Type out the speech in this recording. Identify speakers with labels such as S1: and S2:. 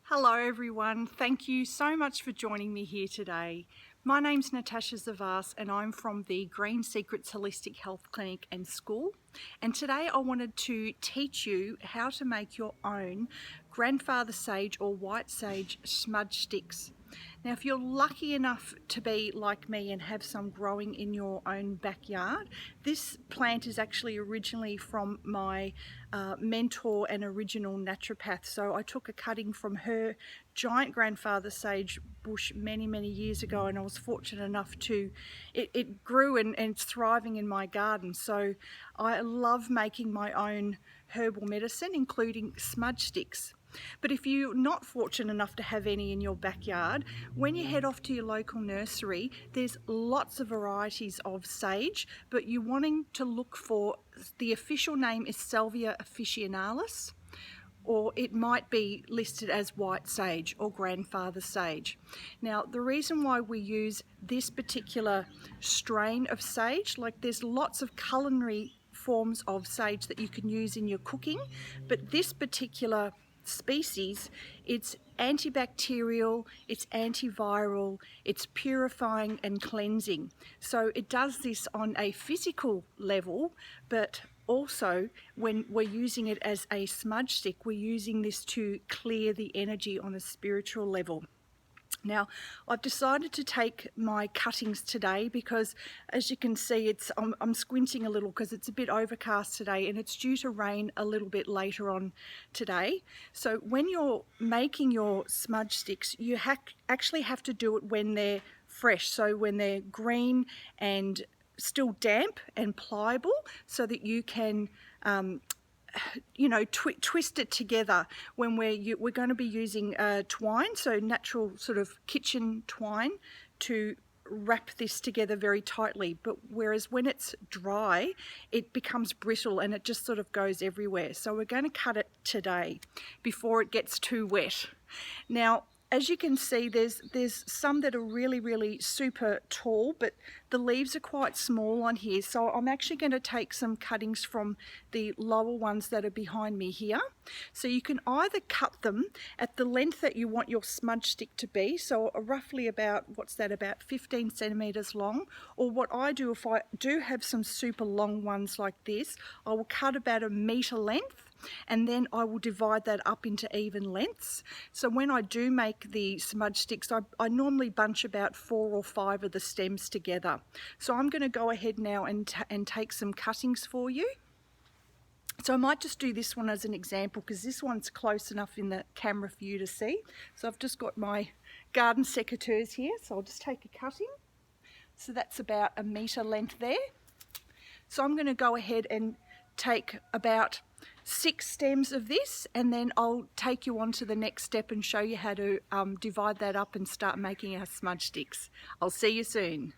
S1: Hello everyone, thank you so much for joining me here today. My name's Natasha Zavas and I'm from the Green Secrets Holistic Health Clinic and School, and today I wanted to teach you how to make your own grandfather sage or white sage smudge sticks. Now if you're lucky enough to be like me and have some growing in your own backyard, this plant is actually originally from my mentor and original naturopath. So I took a cutting from her giant grandfather sage bush many years ago, and I was fortunate enough to, it grew and it's thriving in my garden. So I love making my own herbal medicine, including smudge sticks. But if you're not fortunate enough to have any in your backyard, when you head off to your local nursery, there's lots of varieties of sage, but you're wanting to look for, the official name is Salvia officinalis, or it might be listed as white sage or grandfather sage. Now, the reason why we use this particular strain of sage, like there's lots of culinary forms of sage that you can use in your cooking, but this particular species, it's antibacterial, it's antiviral, it's purifying and cleansing. So it does this on a physical level, but also when we're using it as a smudge stick, we're using this to clear the energy on a spiritual level. Now, I've decided to take my cuttings today because, as you can see, I'm squinting a little because it's a bit overcast today and it's due to rain a little bit later on today. So when you're making your smudge sticks, you actually have to do it when they're fresh, so when they're green and still damp and pliable, so that you can twist it together. When we're going to be using twine, so natural sort of kitchen twine, to wrap this together very tightly. But whereas when it's dry, it becomes brittle and it just sort of goes everywhere. So we're going to cut it today before it gets too wet. Now, as you can see, there's some that are really super tall, but the leaves are quite small on here. So I'm actually going to take some cuttings from the lower ones that are behind me here. So you can either cut them at the length that you want your smudge stick to be, so roughly about, about 15 centimeters long, or what I do, if I do have some super long ones like this, I will cut about a meter length, and then I will divide that up into even lengths. So when I do make the smudge sticks, I normally bunch about 4 or 5 of the stems together. So I'm going to go ahead now and take some cuttings for you. So I might just do this one as an example because this one's close enough in the camera for you to see. So I've just got my garden secateurs here, so I'll just take a cutting. So that's about a meter length there. So I'm going to go ahead and take about 6 stems of this, and then I'll take you on to the next step and show you how to divide that up and start making our smudge sticks. I'll see you soon.